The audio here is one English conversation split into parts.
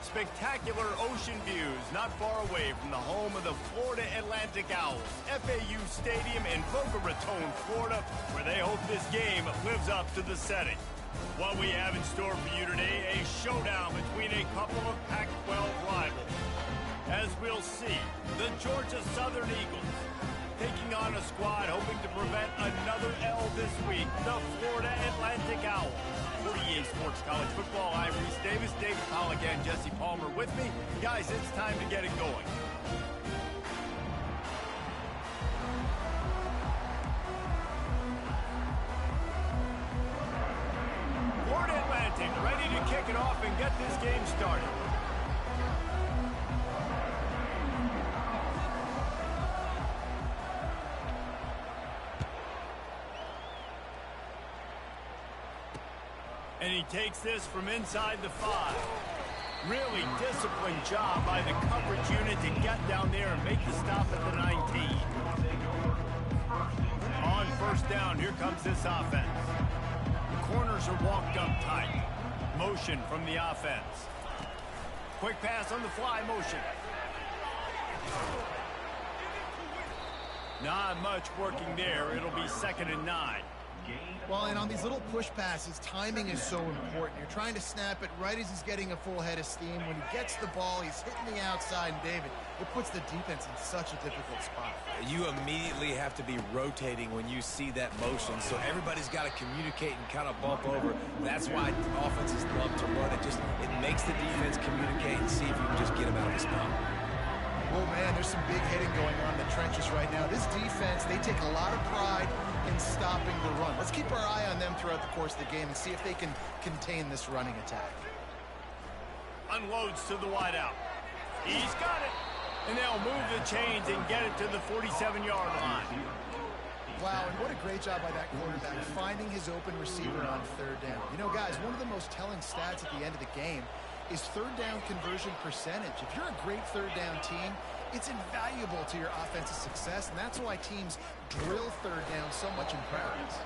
spectacular ocean views not far away from the home of the Florida Atlantic Owls, FAU Stadium in Boca Raton, Florida, where they hope this game lives up to the setting. What we have in store for you today, a showdown between a couple of Pac-12 rivals. As we'll see, the Georgia Southern Eagles taking on a squad hoping to prevent another L this week, the Florida Atlantic Owls. For EA Sports College Football, I'm Reese Davis, David Pollack, and Jesse Palmer with me. Guys, it's time to get it going. Florida Atlantic ready to kick it off and get this game started. And he takes this from inside the 5. Really disciplined job by the coverage unit to get down there and make the stop at the 19. On first down, here comes this offense. The corners are walked up tight. Motion from the offense. Quick pass on the fly motion. Not much working there. It'll be 2nd and 9. Well, and on these little push passes, timing is so important. You're trying to snap it right as he's getting a full head of steam. When he gets the ball, he's hitting the outside, and David, it puts the defense in such a difficult spot. You immediately have to be rotating when you see that motion, so everybody's got to communicate and kind of bump over. That's why offenses love to run it. It makes the defense communicate and see if you can just get him out of the spot. Oh, man, there's some big hitting going on in the trenches right now. This defense, they take a lot of pride in stopping the run. Let's keep our eye on them throughout the course of the game and see if they can contain this running attack. Unloads to the wideout. He's got it. And they'll move the chains and get it to the 47-yard line. Wow, and what a great job by that quarterback finding his open receiver on 3rd down. You know, guys, one of the most telling stats at the end of the game is 3rd down conversion percentage. If you're a great 3rd down team, it's invaluable to your offensive success, and that's why teams drill 3rd down so much in practice.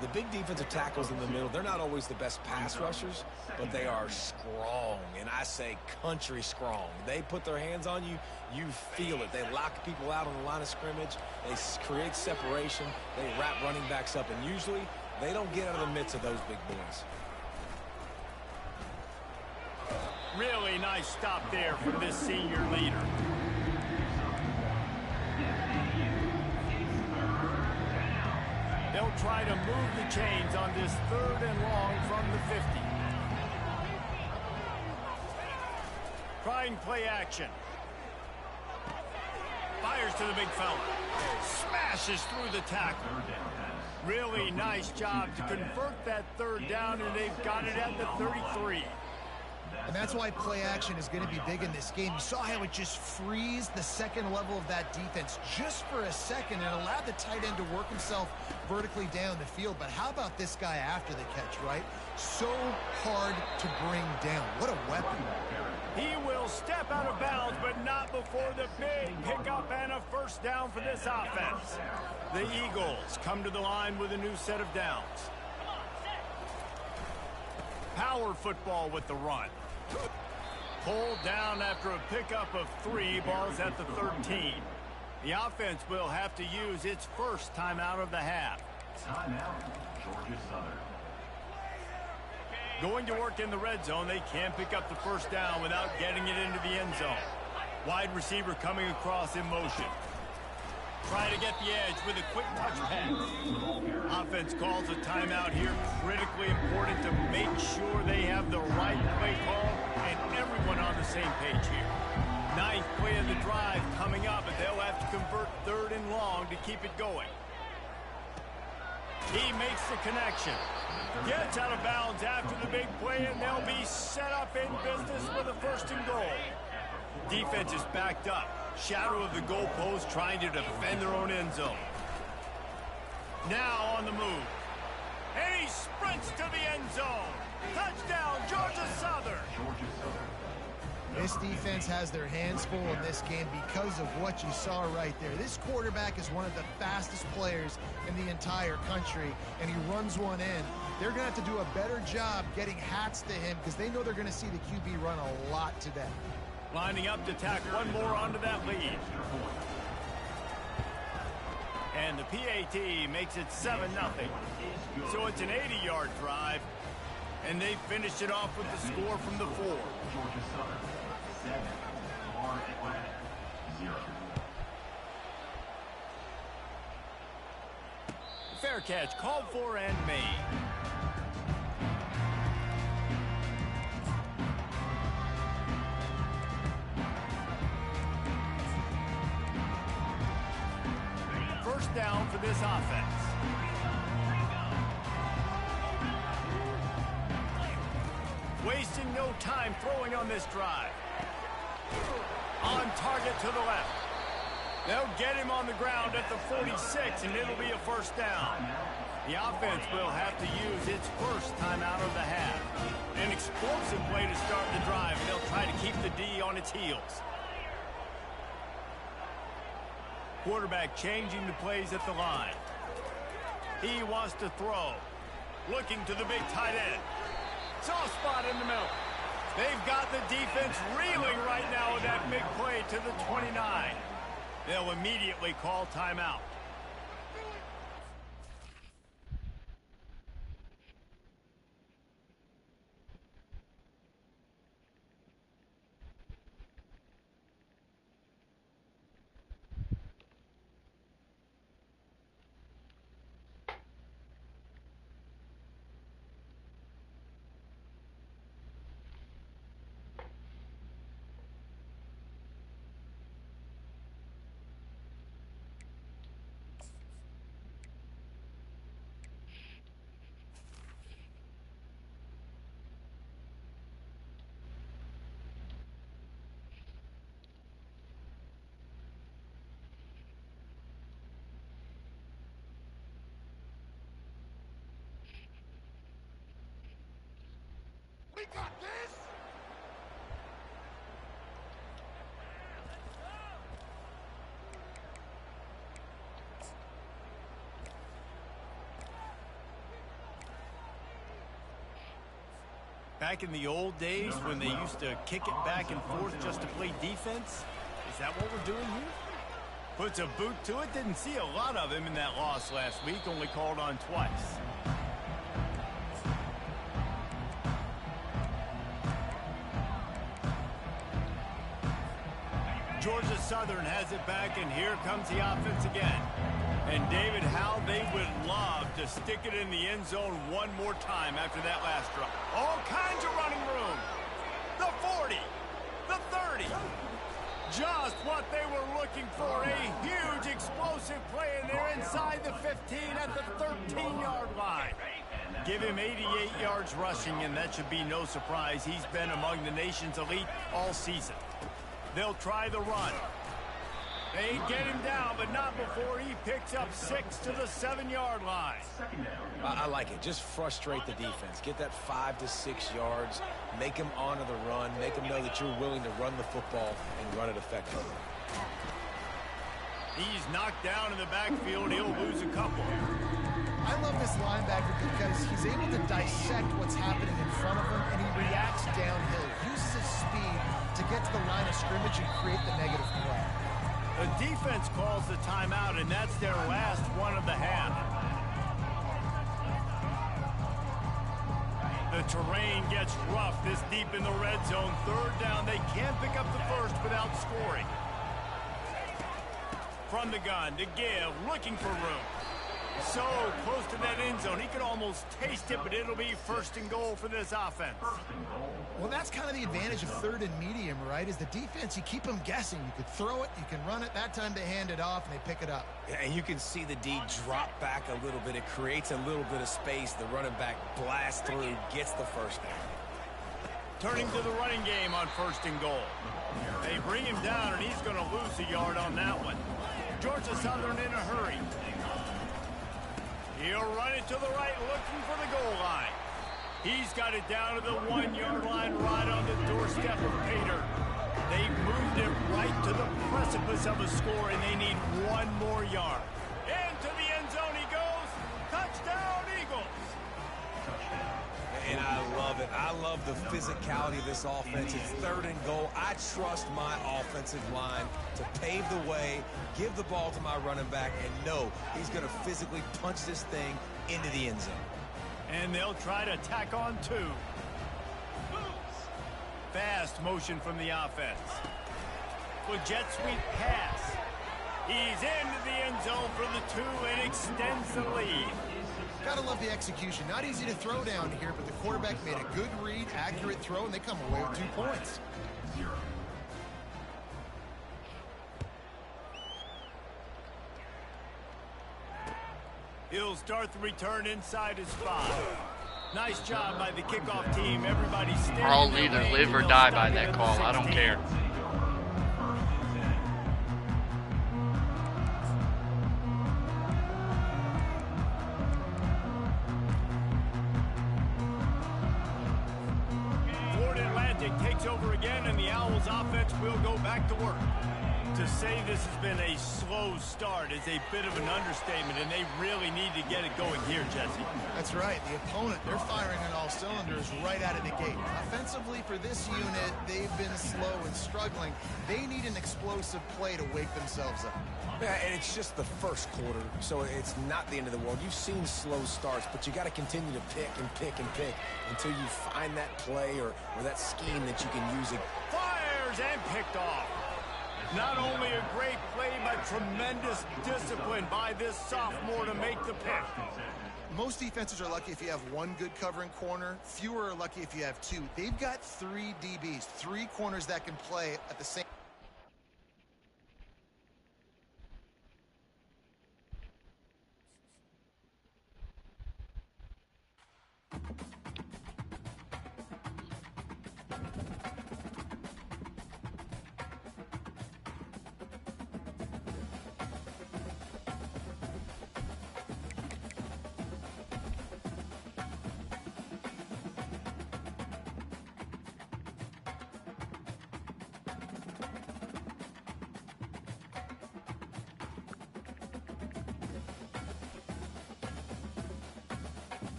The big defensive tackles in the middle, they're not always the best pass rushers, but they are strong, and I say country strong. They put their hands on you, you feel it. They lock people out on the line of scrimmage. They create separation. They wrap running backs up, and usually they don't get out of the midst of those big boys. Really nice stop there from this senior leader. They'll try to move the chains on this 3rd and long from the 50. Trying play action. Fires to the big fella. Smashes through the tackle. Really nice job to convert that 3rd down, and they've got it at the 33. And that's why play action is going to be big in this game. You saw how it just frees the second level of that defense just for a second and allowed the tight end to work himself vertically down the field. But how about this guy after the catch, right? So hard to bring down. What a weapon. He will step out of bounds, but not before the big pickup and a 1st down for this offense. The Eagles come to the line with a new set of downs. Power football with the run. Pulled down after a pickup of 3, balls at the 13. The offense will have to use its 1st timeout of the half. Timeout, Georgia Southern. Going to work in the red zone, they can pick up the 1st down without getting it into the end zone. Wide receiver coming across in motion. Trying to get the edge with a quick touch pass. Offense calls a timeout here. Critically important to make sure they have the right play call and everyone on the same page here. 9th play of the drive coming up, and they'll have to convert 3rd and long to keep it going. He makes the connection. Gets out of bounds after the big play, and they'll be set up in business with a 1st and goal. Defense is backed up. Shadow of the goalpost trying to defend their own end zone. Now on the move. And he sprints to the end zone. Touchdown, Georgia Southern. This defense has their hands full in this game because of what you saw right there. This quarterback is one of the fastest players in the entire country, and he runs one in They're going to have to do a better job getting hats to him because they know they're going to see the QB run a lot today. Lining up to tack one more onto that lead. And the PAT makes it 7-0. So it's an 80-yard drive, and they finished it off with the score from the 4. Georgia Southern, 7. Florida Atlantic, 0. Fair catch called for and made. First down for this offense. Wasting no time throwing on this drive. On target to the left. They'll get him on the ground at the 46, and it'll be a first down. The offense will have to use its first timeout of the half. An explosive play to start the drive, and they'll try to keep the D on its heels. Quarterback changing the plays at the line. He wants to throw. Looking to the big tight end. Soft spot in the middle. They've got the defense reeling right now with that big play to the 29. They'll immediately call timeout. We got this! Back in the old days when they used to kick it back and forth just to play defense, is that what we're doing here? Puts a boot to it. Didn't see a lot of him in that loss last week, only called on twice. Georgia Southern has it back, and here comes the offense again. And David, how they would love to stick it in the end zone one more time after that last drive. All kinds of running room. The 40, the 30. Just what they were looking for, a huge explosive play, and they're inside the 15 at the 13-yard line. Give him 88 yards rushing, and that should be no surprise. He's been among the nation's elite all season. They'll try the run. They get him down, but not before he picks up 6 to the 7-yard line. I like it. Just frustrate the defense. Get that 5 to 6 yards. Make them honor the run. Make them know that you're willing to run the football and run it effectively. He's knocked down in the backfield. He'll lose a couple. I love this linebacker because he's able to dissect what's happening in front of him, and he reacts downhill. Uses his speed to get to the line of scrimmage and create the negative play. The defense calls the timeout, and that's their last one of the half. The terrain gets rough this deep in the red zone. Third down, they can't pick up the first without scoring. From the gun to give, looking for room. So close to that end zone, he could almost taste it, but it'll be first and goal for this offense. Well, that's kind of the advantage of third and medium, right? Is the defense, you keep them guessing. You could throw it, you can run it. That time they hand it off, and they pick it up. And you can see the D drop back a little bit. It creates a little bit of space. The running back blasts through, gets the first down. Turning to the running game on first and goal. They bring him down, and he's going to lose a yard on that one. Georgia Southern in a hurry. He'll run it to the right, looking for the goal line. He's got it down to the 1-yard line, right on the doorstep of Pater. They moved it right to the precipice of a score, and they need one more yard. Into the end zone he goes. Touchdown, Eagles. And I love it. I love the physicality of this offense. It's 3rd and goal. I trust my offensive line to pave the way, give the ball to my running back, and know he's going to physically punch this thing into the end zone. And they'll try to tack on 2. Fast motion from the offense. With jet sweep pass. He's into the end zone for the 2 and extends the lead. Gotta love the execution. Not easy to throw down here, but the quarterback made a good read, accurate throw, and they come away with 2 points. 0. He'll start the return inside his 5. Nice job by the kickoff team. Everybody standing. I'll either live or die by that call. I don't care. Takes over again, and the Owls offense will go back to work. To say this has been a slow start is a bit of an understatement, and they really need to get it going here, Jesse. That's right. The opponent, they're firing on all cylinders right out of the gate. Offensively for this unit, they've been slow and struggling. They need an explosive play to wake themselves up. Yeah, and it's just the first quarter, so it's not the end of the world. You've seen slow starts, but you got to continue to pick and pick and pick until you find that play or that scheme that you can use. Fires and picked off. Not only a great play, but tremendous discipline by this sophomore to make the pick. Most defenses are lucky if you have 1 good covering corner. Fewer are lucky if you have 2. They've got 3 DBs, 3 corners that can play at the same